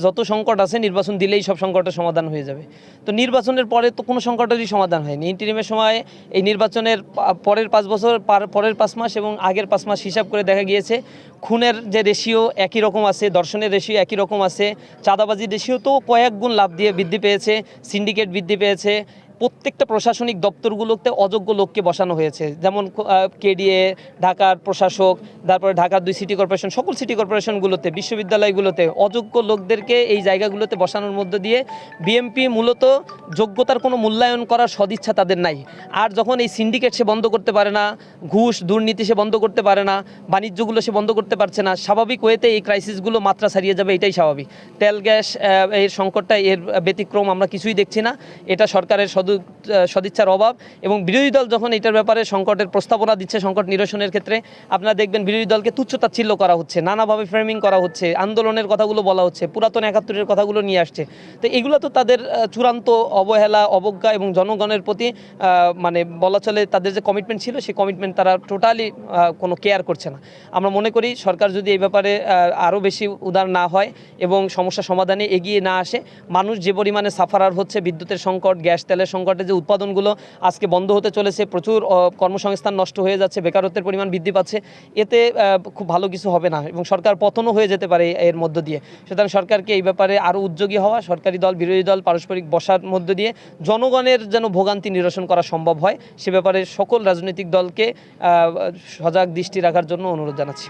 যত সংকট আছে নির্বাচন দিলেই সব সংকটের সমাধান হয়ে যাবে। তো নির্বাচনের পরে তো কোনো সংকটেরই সমাধান হয়নি। ইন্টারিমের সময় এই নির্বাচনের পরের 5 বছর, পরের 5 মাস এবং আগের 5 মাস হিসাব করে দেখা গিয়েছে খুনের যে রেশিও একই রকম আছে, ধর্ষণের রেশিও একই রকম আছে, চাঁদাবাজির রেশিও তো কয়েক গুণ লাভ দিয়ে বৃদ্ধি পেয়েছে, সিন্ডিকেট বৃদ্ধি পেয়েছে। প্রত্যেকটা প্রশাসনিক দপ্তরগুলোতে অযোগ্য লোককে বসানো হয়েছে, যেমন কেডিএ, ঢাকার প্রশাসক, তারপরে ঢাকার 2 সিটি কর্পোরেশন, সকল সিটি কর্পোরেশনগুলোতে, বিশ্ববিদ্যালয়গুলোতে অযোগ্য লোকদেরকে এই জায়গাগুলোতে বসানোর মধ্য দিয়ে বিএমপি মূলত যোগ্যতার কোনো মূল্যায়ন করার সদিচ্ছা তাদের নাই। আর যখন এই সিন্ডিকেট সে বন্ধ করতে পারে না, ঘুষ দুর্নীতি সে বন্ধ করতে পারে না, বাণিজ্যগুলো সে বন্ধ করতে পারছে না, স্বাভাবিক ওয়েতে এই ক্রাইসিসগুলো মাত্রা ছাড়িয়ে যাবে, এটাই স্বাভাবিক। তেল গ্যাস এর সংকটটা এর ব্যতিক্রম আমরা কিছুই দেখছি না। এটা সরকারের সদিচ্ছার অভাব। এবং বিরোধী দল যখন এটার ব্যাপারে সংকটের প্রস্তাবনা দিচ্ছে, সংকট নিরসনের ক্ষেত্রে আপনারা দেখবেন বিরোধী দলকে তুচ্ছ-তাচ্ছিল্য করা হচ্ছে, নানাভাবে ফ্রেমিং করা হচ্ছে, আন্দোলনের কথাগুলো বলা হচ্ছে, পুরাতন ৭১-এর কথাগুলো নিয়ে আসছে। তো এগুলো তো তাদের চূড়ান্ত অবহেলা, অবজ্ঞা এবং জনগণের প্রতি মানে বলা চলে তাদের যে কমিটমেন্ট ছিল সেই কমিটমেন্ট তারা টোটালি কোনো কেয়ার করছে না। আমরা মনে করি সরকার যদি এই ব্যাপারে আরও বেশি উদার না হয় এবং সমস্যা সমাধানে এগিয়ে না আসে, মানুষ যে পরিমাণে সাফারার হচ্ছে, বিদ্যুতের সংকট, গ্যাস তেলের সংকটে যে উৎপাদনগুলো আজকে বন্ধ হতে চলেছে, প্রচুর কর্মসংস্থান নষ্ট হয়ে যাচ্ছে, বেকারত্বের পরিমাণ বৃদ্ধি পাচ্ছে, এতে খুব ভালো কিছু হবে না এবং সরকার পতনও হয়ে যেতে পারে এর মধ্য দিয়ে। সুতরাং সরকারকে এই ব্যাপারে আরও উদ্যোগী হওয়া, সরকারি দল বিরোধী দল পারস্পরিক বসার মধ্য দিয়ে জনগণের যেন ভোগান্তি নিরসন করা সম্ভব হয়, সে ব্যাপারে সকল রাজনৈতিক দলকে সজাগ দৃষ্টি রাখার জন্য অনুরোধ জানাচ্ছি।